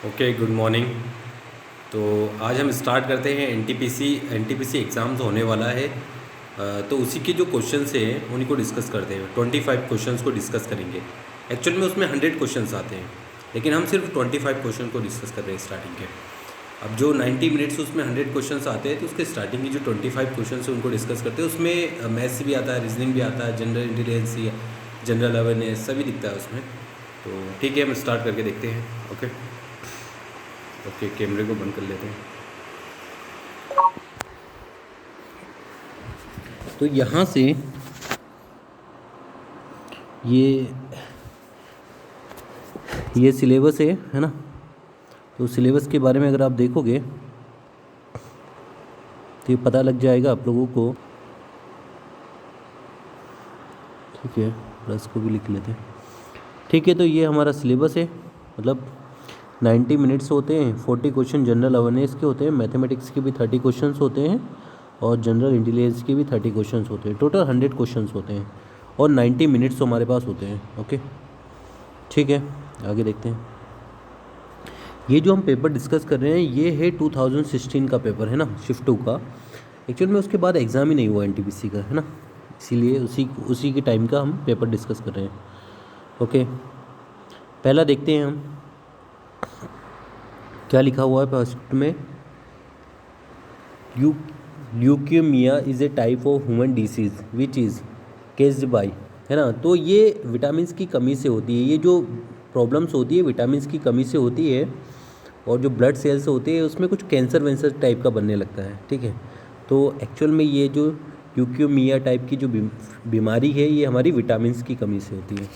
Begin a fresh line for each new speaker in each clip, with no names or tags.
Okay, good morning. तो आज हम स्टार्ट करते हैं। एनटीपीसी एग्ज़ाम्स होने वाला है। तो उसी के जो क्वेश्चंस हैं उन्हीं को डिस्कस करते हैं। 25 क्वेश्चंस को डिस्कस करेंगे। एक्चुअल में उसमें 100 क्वेश्चंस आते हैं, लेकिन हम सिर्फ 25 क्वेश्चन को डिस्कस कर रहे हैं स्टार्टिंग के। अब जो 90 मिनट्स उसमें 100 क्वेश्चंस आते हैं, तो उसके स्टार्टिंग की जो 25 क्वेश्चंस हैं उनको डिस्कस करते हैं। उसमें मैथ्स भी आता है, रीजनिंग भी आता है, जनरल इंटेलिजेंस, जनरल अवेयरनेस सभी दिखता है उसमें। तो ठीक है, हम स्टार्ट करके देखते हैं। ओके, कैमरे को बंद कर लेते हैं। तो यहाँ से ये सिलेबस है ना। तो सिलेबस के बारे में अगर आप देखोगे तो ये पता लग जाएगा आप लोगों को। ठीक है, प्लस को भी लिख लेते हैं। ठीक है, तो ये हमारा सिलेबस है। मतलब 90 मिनट्स होते हैं। 40 क्वेश्चन जनरल अवेयरनेस के होते हैं, मैथमेटिक्स के भी 30 क्वेश्चंस होते हैं और जनरल इंटेलिजेंस के भी 30 क्वेश्चंस होते हैं। टोटल 100 क्वेश्चंस होते हैं और 90 मिनट्स हमारे पास होते हैं। ओके, ठीक है, आगे देखते हैं। ये जो हम पेपर डिस्कस कर रहे हैं ये है 2016 का पेपर है ना, शिफ्ट 2 का। एक्चुअल में उसके बाद एग्ज़ाम ही नहीं हुआ एनटीपीसी का, है ना, इसीलिए उसी के टाइम का हम पेपर डिस्कस कर रहे हैं। ओके, पहला देखते हैं हम क्या लिखा हुआ है फर्स्ट में। Leukemia is a type of human disease which is caused by, है ना। तो ये विटामिन्स की कमी से होती है। ये जो प्रॉब्लम्स होती है विटामिन्स की कमी से होती है, और जो ब्लड सेल्स होते हैं उसमें कुछ कैंसर वैंसर टाइप का बनने लगता है। ठीक है, तो एक्चुअल में ये जो ल्यूकेमिया टाइप की जो बीमारी है ये हमारी विटामिन्स की कमी से होती है।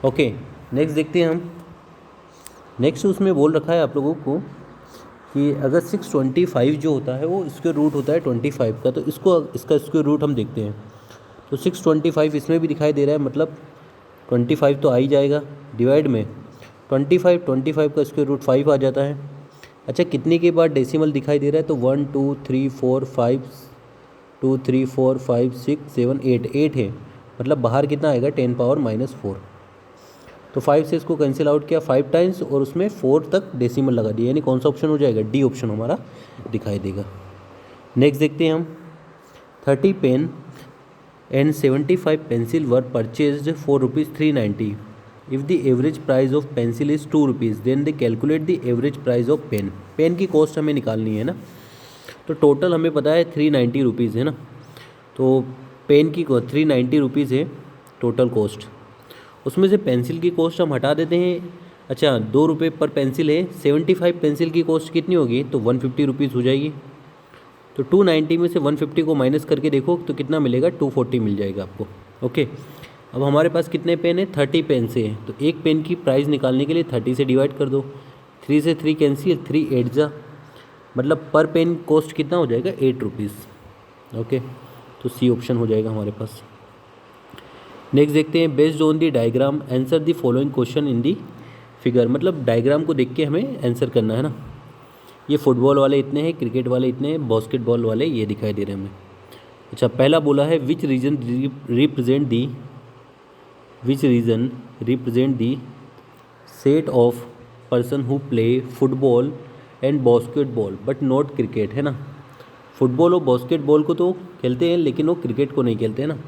ओके, नेक्स्ट देखते हैं हम। नेक्स्ट उसमें बोल रखा है आप लोगों को कि अगर 625 जो होता है वो स्क्वायर रूट होता है 25 का, तो इसका स्क्वायर रूट हम देखते हैं। तो 625 इसमें भी दिखाई दे रहा है, मतलब 25 तो आ ही जाएगा। डिवाइड में 25 का स्क्वायर रूट 5 आ जाता है। अच्छा, कितने के बाद डेसिमल दिखाई दे रहा है? तो 1 2 3 4 5 2 3 4 5 6 7 8 है। मतलब बाहर कितना आएगा? 10⁻⁻4। तो 5 से इसको कैंसिल आउट किया 5 टाइम्स और उसमें 4 तक डेसिमल लगा दिया, यानी कौन सा ऑप्शन हो जाएगा? डी ऑप्शन हमारा दिखाई देगा। नेक्स्ट देखते हैं हम। 30 pen and 75 pencil were purchased for ₹390। If the average price of pencil is ₹2, then they calculate the average price of pen. Pen की कॉस्ट हमें निकालनी है ना। तो टोटल हमें पता है ₹390 है ना। तो पेन की 390 है टोटल कॉस्ट। उसमें से पेंसिल की कॉस्ट हम हटा देते हैं। अच्छा, ₹2 पर पेंसिल है। 75 पेंसिल की कॉस्ट कितनी होगी? तो ₹150 हो जाएगी। तो 290 में से 150 को माइनस करके देखो तो कितना मिलेगा? 240 मिल जाएगा आपको। ओके, अब हमारे पास कितने पेन है? 30 पेन से है। तो एक पेन की प्राइस निकालने के लिए 30 से डिवाइड कर दो। 3 से 3 कैंसिल, 3 8 जा, मतलब पर पेन कॉस्ट कितना हो जाएगा? ₹8। ओके, तो सी ऑप्शन हो जाएगा हमारे पास। नेक्स्ट देखते हैं। Based on the diagram answer the following question in the figure. मतलब डायग्राम को देख के हमें आंसर करना है ना। ये फुटबॉल वाले इतने हैं, क्रिकेट वाले इतने हैं, बास्केटबॉल वाले ये दिखाई दे रहे हैं हमें। अच्छा, पहला बोला है विच region represent the set of person who play football and basketball but not cricket, है ना। फुटबॉल और बास्केटबॉल को तो खेलते हैं लेकिन वो क्रिकेट को नहीं खेलते हैं ना।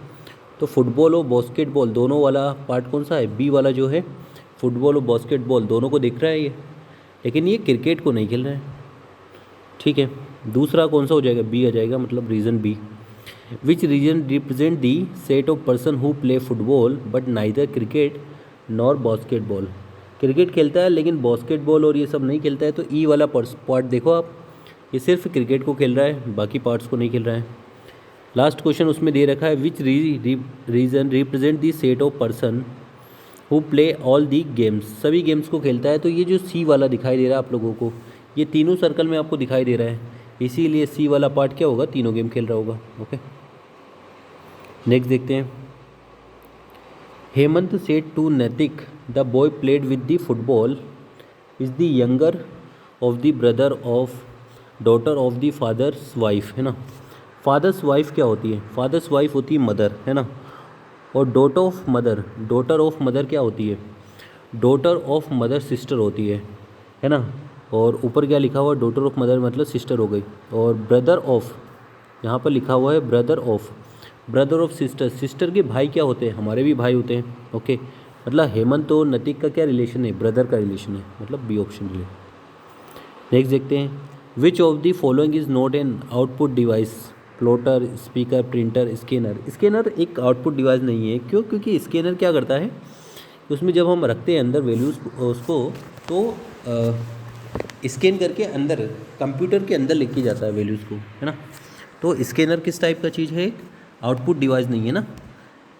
तो फुटबॉल और बास्केटबॉल दोनों वाला पार्ट कौन सा है? बी वाला जो है, फुटबॉल और बास्केटबॉल दोनों को दिख रहा है ये, लेकिन ये क्रिकेट को नहीं खेल रहे हैं। ठीक है, दूसरा कौन सा हो जाएगा? बी आ जाएगा, मतलब region B. Which region represent the set of person who play football but neither cricket nor basketball. Cricket खेलता है लेकिन बास्केटबॉल और ये सब नहीं खेलता है। तो ई वाला पार्ट देखो आप, ये सिर्फ क्रिकेट को खेल रहा है, बाकी पार्ट्स को नहीं खेल रहा है। लास्ट क्वेश्चन उसमें दे रखा है विच region represent the set of person who play all the games. सभी गेम्स को खेलता है। तो ये जो सी वाला दिखाई दे रहा है आप लोगों को, ये तीनों सर्कल में आपको दिखाई दे रहा है, इसीलिए सी वाला पार्ट क्या होगा? तीनों गेम खेल रहा होगा। ओके, नेक्स्ट देखते हैं। Hemant said to Naitik the boy played with the football is the younger of the brother of daughter of the father's wife, है ना। फादर्स वाइफ क्या होती है? फादर्स वाइफ होती है मदर, है ना। और डॉटर ऑफ मदर क्या होती है? डॉटर ऑफ मदर सिस्टर होती है। है ना। और ऊपर क्या लिखा हुआ है, डॉटर ऑफ मदर मतलब सिस्टर हो गई। और ब्रदर ऑफ, यहाँ पर लिखा हुआ है ब्रदर ऑफ सिस्टर, सिस्टर के भाई क्या होते हैं, हमारे भी भाई होते हैं। ओके, मतलब हेमंत और नतीक का क्या रिलेशन है, ब्रदर का रिलेशन है, मतलब बी ऑप्शन रिलेशन। नेक्स्ट देखते हैं, विच of the following is not an output device, plotter, speaker, printer, scanner. Scanner एक आउटपुट डिवाइस नहीं है, क्यों? क्योंकि स्कैनर क्या करता है, उसमें जब हम रखते हैं अंदर वैल्यूज़ उसको, तो स्कैन करके अंदर कंप्यूटर के अंदर लेके जाता है वैल्यूज़ को, है ना। तो स्कैनर किस टाइप का चीज़ है, एक आउटपुट डिवाइस नहीं है ना,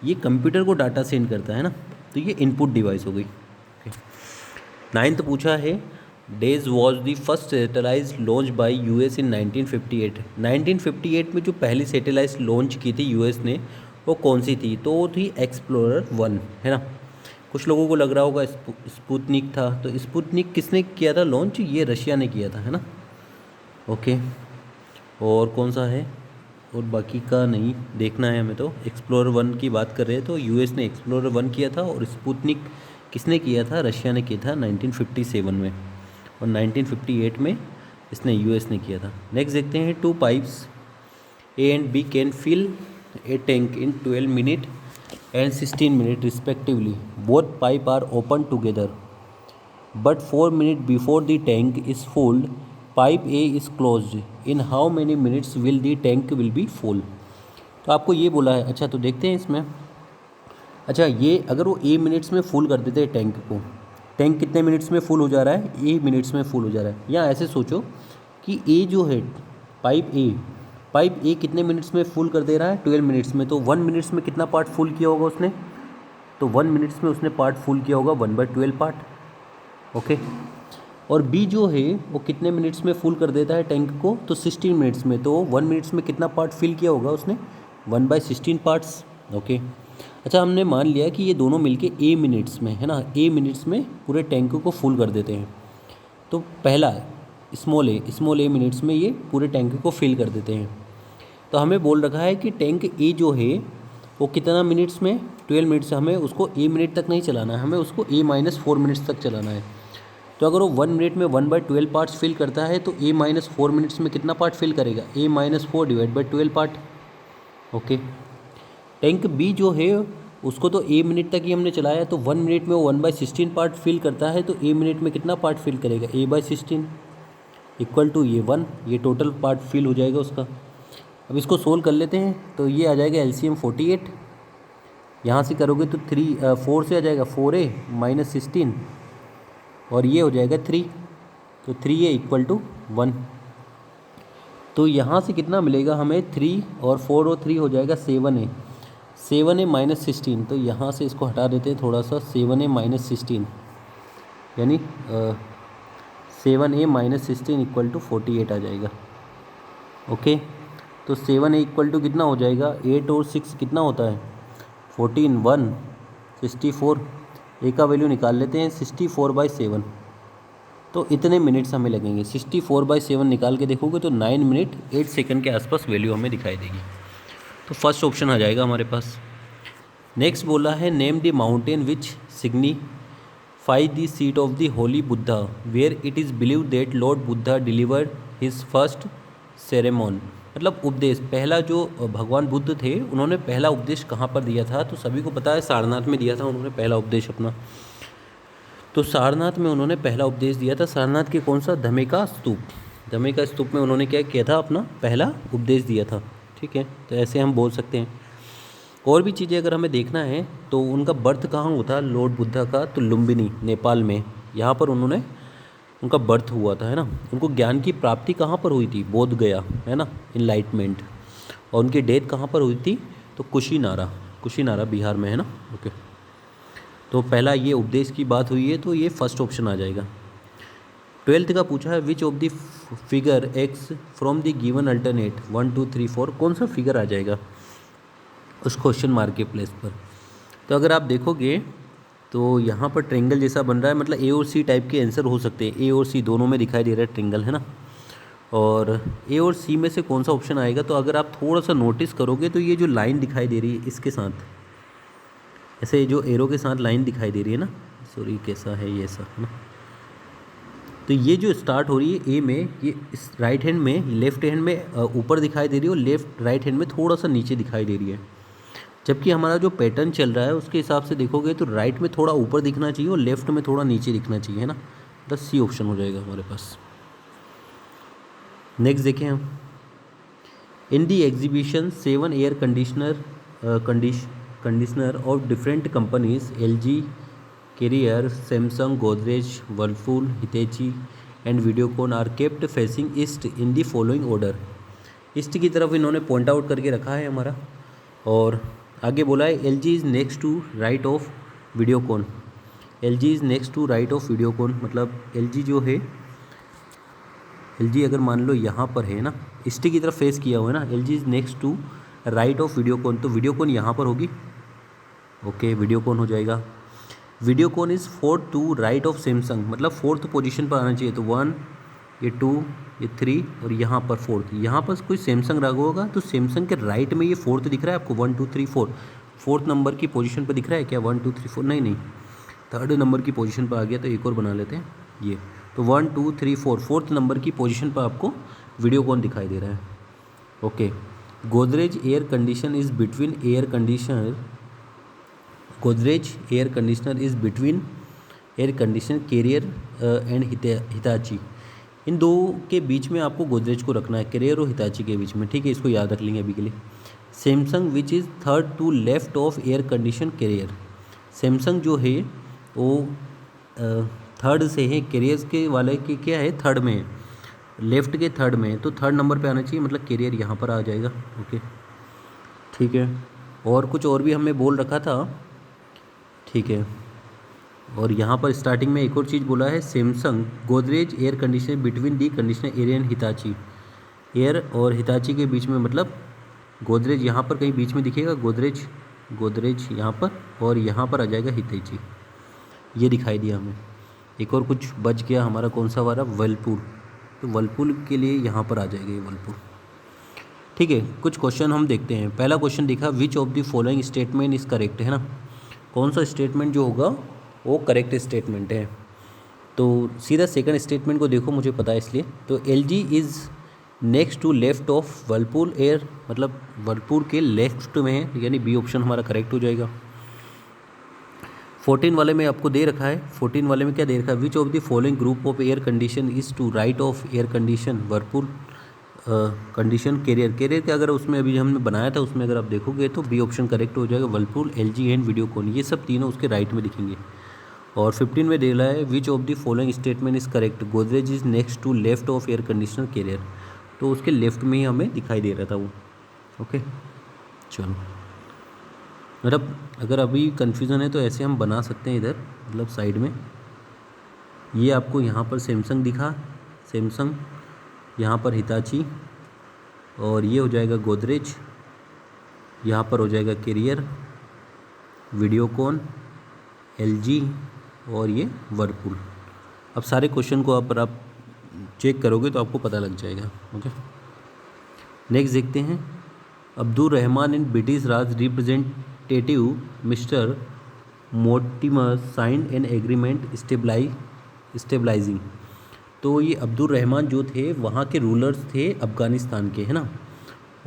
ये कंप्यूटर को डाटा सेंड करता है ना, तो ये इनपुट डिवाइस हो गई। नाइन्थ पूछा है, days was the first satellite launch by US in 1958। 1958 में जो पहली सैटेलाइट लॉन्च की थी यूएस ने, वो कौन सी थी, तो वो थी एक्सप्लोरर 1, है ना। कुछ लोगों को लग रहा होगा स्पुतनिक था, तो स्पुतनिक किसने किया था लॉन्च, ये रशिया ने किया था, है ना। ओके, और कौन सा है, और बाकी का नहीं देखना है हमें, तो एक्सप्लोरर 1 की बात कर रहे हैं तो यूएस ने एक्सप्लोरर 1 किया था, और स्पुतनिक किसने किया था, रशिया ने किया था 1957 में, और 1958 में इसने यूएस ने किया था। नेक्स्ट देखते हैं, 2 pipes A and B can fill a tank in 12 minute and 16 minutes respectively. Both pipe are open together, but 4 minutes before the tank is full, pipe A is closed. In how many minutes will the tank will be full? तो आपको ये बोला है। अच्छा, तो देखते हैं इसमें। अच्छा, ये अगर वो ए मिनट्स में फुल कर देते हैं टैंक को, टैंक कितने मिनट्स में फुल हो जा रहा है, ए मिनट्स में फुल हो जा रहा है। या ऐसे सोचो कि ए जो है पाइप ए कितने मिनट्स में फुल कर दे रहा है, 12 मिनट्स में, तो 1 मिनट्स में कितना पार्ट फुल किया होगा उसने, तो 1 मिनट्स में उसने पार्ट फुल किया होगा 1/12 पार्ट। ओके, और बी जो है वो कितने मिनट्स में फुल कर देता है टैंक को, तो 16 मिनट्स में, तो 1 मिनट्स में कितना पार्ट फिल किया होगा उसने, 1/16 पार्ट्स। ओके, अच्छा, हमने मान लिया कि ये दोनों मिलके ए मिनट्स में, है ना, ए मिनट्स में पूरे टैंक को फुल कर देते हैं। तो पहला स्मॉल ए मिनट्स में ये पूरे टैंक को फिल कर देते हैं। तो हमें बोल रखा है कि टैंक ए जो है वो कितना मिनट्स में, 12 मिनट्स, हमें उसको ए मिनट तक नहीं चलाना है, हमें उसको A-4 मिनट्स तक चलाना है। तो अगर वो 1 मिनट में 1/12 पार्ट्स फिल करता है, तो A-4 मिनट्स में कितना पार्ट फिल करेगा, A-4 divide by 12 part. Okay, tank B जो है उसको तो ए मिनट तक ही हमने चलाया, तो 1 मिनट में वो 1/16 पार्ट फिल करता है, तो ए मिनट में कितना पार्ट फिल करेगा, A/16 इक्वल टू ये 1, ये टोटल पार्ट फिल हो जाएगा उसका। अब इसको सोल्व कर लेते हैं, तो ये आ जाएगा LCM 48, यहाँ से करोगे तो 4 से आ जाएगा 4A - 16, और ये हो जाएगा 3, तो 3A इक्वल टू 1। तो यहाँ से कितना मिलेगा हमें, 3 और 4 और 3 हो जाएगा 7A - 16, तो यहाँ से इसको हटा देते हैं थोड़ा सा, 7A - 16 यानी 7A - 16 इक्वल टू 48 आ जाएगा। ओके, तो 7A इक्वल टू कितना हो जाएगा, 8 और 6 कितना होता है, 14, 1, 64, ए का वैल्यू निकाल लेते हैं, 64/7, तो इतने मिनट्स हमें लगेंगे। 64/7 निकाल के देखोगे तो 9 मिनट 8 सेकंड के आसपास वैल्यू हमें दिखाई देगी। तो फर्स्ट ऑप्शन आ जाएगा हमारे पास। नेक्स्ट बोला है, name the mountain which signify the seat of the holy Buddha where it is believe that Lord Buddha delivered his first sermon. मतलब उपदेश, पहला जो भगवान बुद्ध थे उन्होंने पहला उपदेश कहाँ पर दिया था, तो सभी को पता है सारनाथ में दिया था उन्होंने पहला उपदेश अपना। तो सारनाथ में उन्होंने पहला उपदेश दिया था, सारनाथ के कौन सा, धमेका स्तूप में उन्होंने क्या किया था, अपना पहला उपदेश दिया था। ठीक है, तो ऐसे हम बोल सकते हैं। और भी चीज़ें अगर हमें देखना है तो उनका बर्थ कहाँ हुआ था लॉर्ड बुद्धा का, तो लुम्बिनी नेपाल में, यहाँ पर उनका बर्थ हुआ था, है ना। उनको ज्ञान की प्राप्ति कहाँ पर हुई थी, बोध गया, है ना, इनलाइटमेंट। और उनकी डेथ कहाँ पर हुई थी, तो कुशीनारा बिहार में, है ना। ओके, तो पहला ये उपदेश की बात हुई है, तो ये फर्स्ट ऑप्शन आ जाएगा। 12th का पूछा है, which of the figure x from the given alternate 1 2 3 4, कौन सा फिगर आ जाएगा उस क्वेश्चन मार्क के प्लेस पर। तो अगर आप देखोगे तो यहाँ पर ट्रेंगल जैसा बन रहा है, मतलब ए और सी टाइप के आंसर हो सकते हैं, ए और सी दोनों में दिखाई दे रहा है ट्रेंगल, है ना। और ए और सी में से कौन सा ऑप्शन आएगा, तो अगर आप थोड़ा सा नोटिस करोगे तो ये जो लाइन दिखाई दे रही है इसके साथ, ऐसे जो एरो के साथ लाइन दिखाई दे रही है ना, सॉरी कैसा है ये ऐसा, है ना। तो तो ये जो स्टार्ट हो रही है ए में, ये इस राइट हैंड में, लेफ्ट हैंड में ऊपर दिखाई दे रही है और लेफ्ट राइट हैंड में थोड़ा सा नीचे दिखाई दे रही है। जबकि हमारा जो पैटर्न चल रहा है उसके हिसाब से देखोगे तो राइट में थोड़ा ऊपर दिखना चाहिए और लेफ्ट में थोड़ा नीचे दिखना चाहिए, है ना। तो सी ऑप्शन हो जाएगा हमारे पास। नेक्स्ट देखें हम, in the exhibition 7 air conditioner of different companies LG, Carrier, Samsung, Godrej, Whirlpool, Hitachi and Videocon are kept facing east in the following order. East की तरफ इन्होंने पॉइंट आउट करके रखा है हमारा, और आगे बोला है LG is next to right of Videocon. LG is next to right of Videocon, मतलब LG जो है, LG अगर मान लो यहाँ पर है ना, ईस्ट की तरफ फेस किया हुआ है ना, LG is next to right of Videocon, तो वीडियोकॉन यहाँ पर होगी। ओके, वीडियोकॉन हो जाएगा। Videocon is 4th to right of Samsung, मतलब 4th पोजीशन पर आना चाहिए, तो 1, ये 2, ये 3 और यहाँ पर 4th। यहाँ पर कोई सैमसंग रखा होगा तो सैमसंग के राइट में ये 4th दिख रहा है आपको, 1 2 3 4, 4th नंबर की पोजीशन पर दिख रहा है क्या? 1 2 3 4 नहीं, 3rd नंबर की पोजीशन पर आ गया, तो एक और बना लेते हैं ये, तो 1 2 3 4, 4th नंबर की पोजीशन पर आपको वीडियोकॉन दिखाई दे रहा है। Okay, Godrej air condition is between air conditioner, Godrej air conditioner is between air conditioner Carrier and Hitachi. इन दो के बीच में आपको गोदरेज को रखना है, कैरियर और हिताची के बीच में, ठीक है, इसको याद रख लेंगे अभी के लिए। Samsung which is 3rd to left of air condition Carrier, Samsung जो है वो 3rd से है, कैरियर के वाले के क्या है 3rd में है, लेफ्ट के 3rd में है, तो 3rd नंबर पे आना चाहिए, मतलब कैरियर यहाँ पर आ जाएगा। ओके, ठीक है, और कुछ और भी हमने बोल रखा था, ठीक है, और यहाँ पर स्टार्टिंग में एक और चीज़ बोला है, Samsung Godrej air conditioner between the conditioner air and Hitachi, air और हिताची के बीच में, मतलब गोदरेज यहाँ पर कहीं बीच में दिखेगा, गोदरेज यहाँ पर, और यहाँ पर आ जाएगा हिताची, ये दिखाई दिया हमें। एक और कुछ बच गया हमारा, कौन सा वाला, वर्लपूल, तो वर्लपूल के लिए यहाँ पर आ जाएगा ये वर्लपूल। ठीक है, कुछ क्वेश्चन हम देखते हैं। पहला क्वेश्चन देखा, विच of the following statement is correct, है ना, कौन सा स्टेटमेंट जो होगा वो करेक्ट स्टेटमेंट है। तो सीधा सेकंड स्टेटमेंट को देखो, मुझे पता है इसलिए, तो LG is next to left of Whirlpool air, मतलब वर्लपूल के लेफ्ट में है, यानी बी ऑप्शन हमारा करेक्ट हो जाएगा। 14 वाले में आपको दे रखा है, 14 वाले में क्या दे रखा है, which of the following group of air condition is to right of air condition Whirlpool condition Carrier के अगर उसमें अभी हमने बनाया था उसमें अगर आप देखोगे तो बी ऑप्शन करेक्ट हो जाएगा, वर्लपूल, LG एंड वीडियोकॉन, ये सब तीनों उसके राइट में दिखेंगे। और 15 में दे रहा है, which of the following statement is correct, Godrej is next to left of air conditioner Carrier, तो उसके लेफ्ट में ही हमें दिखाई दे रहा था वो। ओके, चलो, मतलब अगर अभी कन्फ्यूज़न है तो ऐसे हम बना सकते हैं इधर, मतलब साइड में, ये आपको यहाँ पर सैमसंग दिखा, सैमसंग, यहाँ पर हिताची, और ये हो जाएगा गोदरेज, यहाँ पर हो जाएगा कैरियर, वीडियोकॉन, LG, और ये वर्लपूल। अब सारे क्वेश्चन को आप चेक करोगे तो आपको पता लग जाएगा। ओके, नेक्स्ट देखते हैं, Abdul Rahman and British Raj representative Mister Mortimer signed an agreement stabilizing, तो ये अब्दुल रहमान जो थे वहाँ के रूलर्स थे अफ़गानिस्तान के, है ना,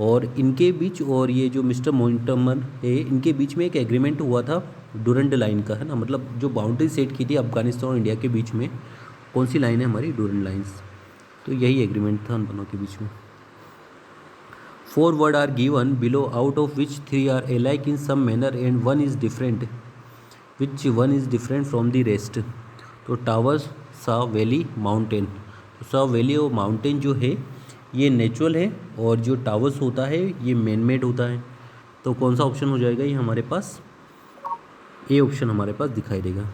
और इनके बीच और ये जो मिस्टर मोर्टिमर है इनके बीच में एक एग्रीमेंट हुआ था डूरंड लाइन का, है ना, मतलब जो बाउंड्री सेट की थी अफ़गानिस्तान और इंडिया के बीच में, कौन सी लाइन है हमारी, डूरंड लाइन्स, तो यही एग्रीमेंट था उन दोनों के बीच में। 4 word are given below out of which 3 are alike in some manner and one is different, which one is different from the rest, तो टावर्स, सा, वैली, माउंटेन, तो सा, वैली और माउंटेन जो है ये नेचुरल है, और जो towers होता है ये मैन मेड होता है, तो कौन सा ऑप्शन हो जाएगा ये हमारे पास, ए ऑप्शन हमारे पास दिखाई देगा।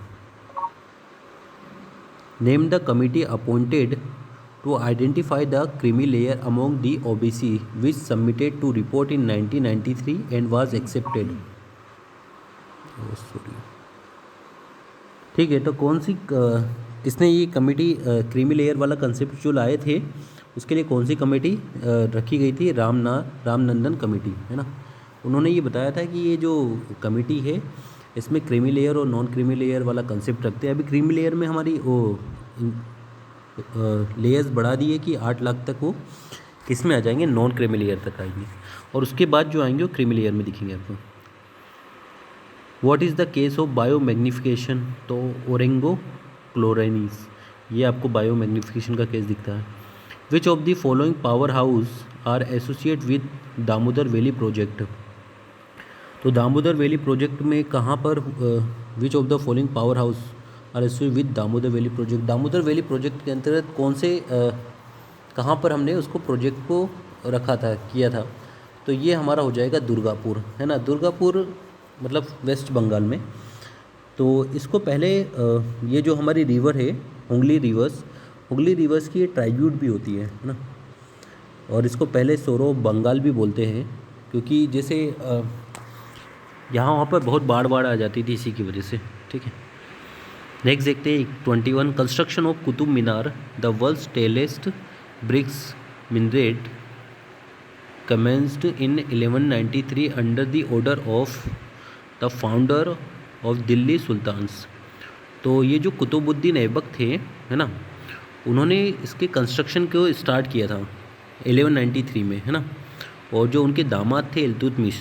Name the committee appointed to identify the creamy layer among the OBC which submitted to report in 1993 and was accepted, ठीक है, तो कौन सी किसने ये कमेटी क्रीमी लेयर वाला कंसेप्ट जो लाए थे उसके लिए कौन सी कमेटी रखी गई थी, रामनंदन कमेटी, है ना, उन्होंने ये बताया था कि ये जो कमेटी है इसमें क्रीमी लेयर और नॉन क्रीमी लेयर वाला कंसेप्ट रखते हैं। अभी क्रीमी लेयर में हमारी वो लेयर्स बढ़ा दिए कि 8 लाख तक वो किस में आ जाएंगे, नॉन क्रीमी लेयर तक आएंगे, और उसके बाद जो आएंगे वो क्रीमी लेयर में दिखेंगे आपको। What is the case of bio magnification, तो ओरेंगो क्लोरेनिस, ये आपको बायो मैग्नीफिकेशन का केस दिखता है। Which of the following power house are associate with Damodar valley project, तो दामोदर वैली प्रोजेक्ट में कहाँ पर, which of the following power house are associate with Damodar valley project, Damodar valley project के अंतर्गत कौन से कहाँ पर हमने उसको प्रोजेक्ट को रखा था, किया था, तो ये हमारा हो जाएगा दुर्गापुर, है ना, दुर्गापुर मतलब वेस्ट बंगाल में। तो इसको पहले ये जो हमारी रिवर है हुगली रिवर्स की ट्राइब्यूट भी होती है ना, और इसको पहले सोरो बंगाल भी बोलते हैं, क्योंकि जैसे यहाँ वहाँ पर बहुत बाढ़ आ जाती थी इसी की वजह से। ठीक है, नेक्स्ट देखते हैं 21, construction of Qutub Minar the world's tallest bricks minaret commenced in 1193 under the order of the founder of Delhi sultans. तो ये जो कुतुबुद्दीन ऐबक थे, है ना, उन्होंने इसके कंस्ट्रक्शन को स्टार्ट किया था 1193 में, है ना, और जो उनके दामाद थे इल्तुतमिश,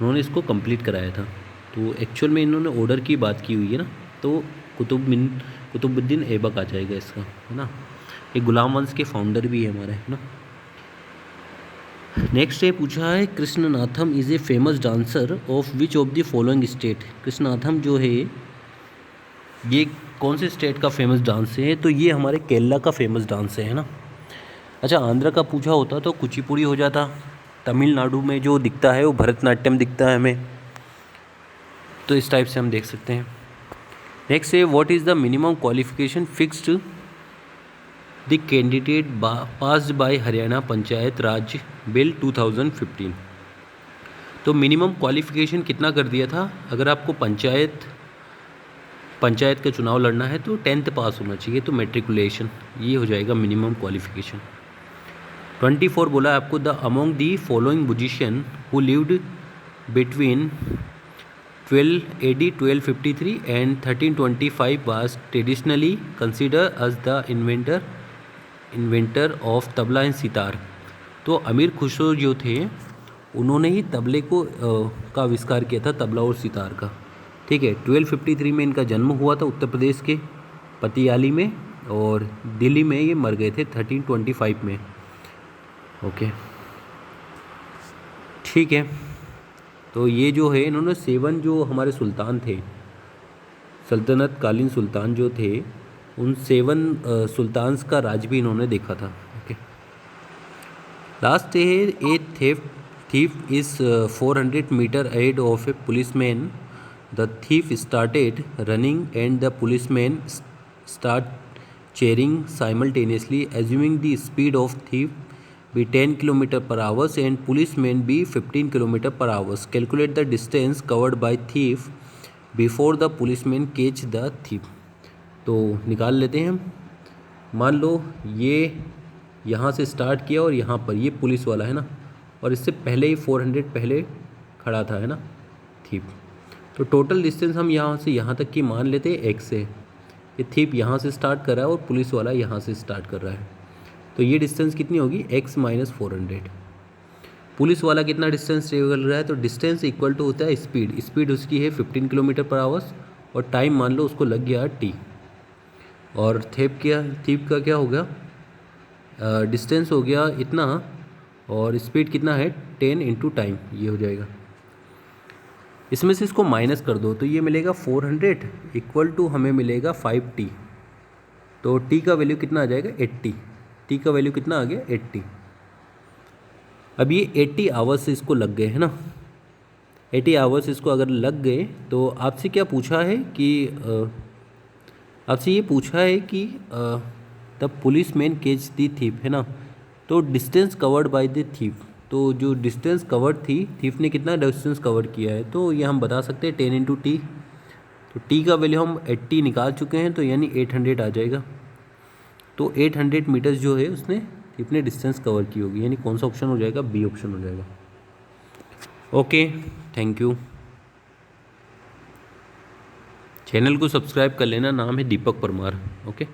उन्होंने इसको कंप्लीट कराया था। तो एक्चुअल में इन्होंने ऑर्डर की बात की हुई है ना, तो कुतुबुद्दीन ऐबक आ जाएगा इसका, है ना, ये गुलाम वंश के फाउंडर भी है हमारे, है ना। नेक्स्ट ये पूछा है Krishnanattam is a famous dancer of which of the following state, Krishnanattam जो है ये कौन से स्टेट का फेमस डांस है, तो ये हमारे केरला का फेमस डांस है ना। अच्छा, आंध्र का पूछा होता तो कुचिपुड़ी हो जाता, तमिलनाडु में जो दिखता है वो भरतनाट्यम दिखता है हमें, तो इस टाइप से हम देख सकते हैं। नेक्स्ट है what is the minimum qualification fixed the candidate passed by Haryana panchayat Raj bill 2015, तो मिनिमम क्वालिफिकेशन कितना कर दिया था, अगर आपको पंचायत का चुनाव लड़ना है तो 10th पास होना चाहिए, तो मेट्रिकुलेशन ये हो जाएगा मिनिमम क्वालिफिकेशन। 24 बोला आपको the among the following musician who lived between 12 AD 1253 and 1325 was traditionally consider as the inventor of tabla and sitar, तो अमीर खुसरो जो थे उन्होंने ही तबले को का आविष्कार किया था, तबला और सितार का। ठीक है, 1253 में इनका जन्म हुआ था उत्तर प्रदेश के पतियाली में, और दिल्ली में ये मर गए थे 1325 में। ओके, ठीक है, तो ये जो है इन्होंने 7 जो हमारे सुल्तान थे, सल्तनत कालीन सुल्तान जो थे, उन 7 सुल्तान्स का राज भी इन्होंने देखा था। ओके, लास्ट है ए thief is 400 meter ahead of a policeman. The thief started running and the policeman start cheering simultaneously, assuming the speed of thief be 10 km per hour and policeman be 15 km per hour. Calculate the distance covered by thief before the policeman catch the thief. तो निकाल लेते हैं हम। मान लो ये यहाँ से start किया और यहाँ पर ये पुलिस वाला है ना, और इससे पहले ही 400 पहले खड़ा था, है ना, थीप। तो टोटल डिस्टेंस हम यहाँ से यहाँ तक की मान लेते हैं x से, ये थीप यहाँ से स्टार्ट कर रहा है और पुलिस वाला यहाँ से स्टार्ट कर रहा है, तो ये डिस्टेंस कितनी होगी x - 400। पुलिस वाला कितना डिस्टेंस ट्रेवल रहा है, तो डिस्टेंस इक्वल टू होता है स्पीड उसकी है 15 km per hour, और टाइम मान लो उसको लग गया t, और थीप का क्या हो गया, डिस्टेंस हो गया इतना, और स्पीड कितना है 10 × टाइम, ये हो जाएगा। इसमें से इसको माइनस कर दो तो ये मिलेगा 400 इक्वल टू हमें मिलेगा 5t, तो t का वैल्यू कितना आ जाएगा 80, t का वैल्यू कितना आ गया 80। अब ये 80 आवर्स इसको लग गए, है ना, 80 आवर्स इसको अगर लग गए तो आपसे क्या पूछा है कि आपसे ये पूछा है कि the police man catch the thief, है ना, तो distance covered by the thief, तो जो डिस्टेंस कवर्ड थी थीफ ने कितना डिस्टेंस कवर किया है, तो ये हम बता सकते हैं 10 × t, तो t का वैल्यू हम 80 निकाल चुके हैं, तो यानी 800 आ जाएगा। तो 800 मीटर्स जो है उसने थीफ ने डिस्टेंस कवर की होगी, यानी कौन सा ऑप्शन हो जाएगा, बी ऑप्शन हो जाएगा। Okay, thank you. चैनल को सब्सक्राइब कर लेना, नाम है दीपक परमार। ओके।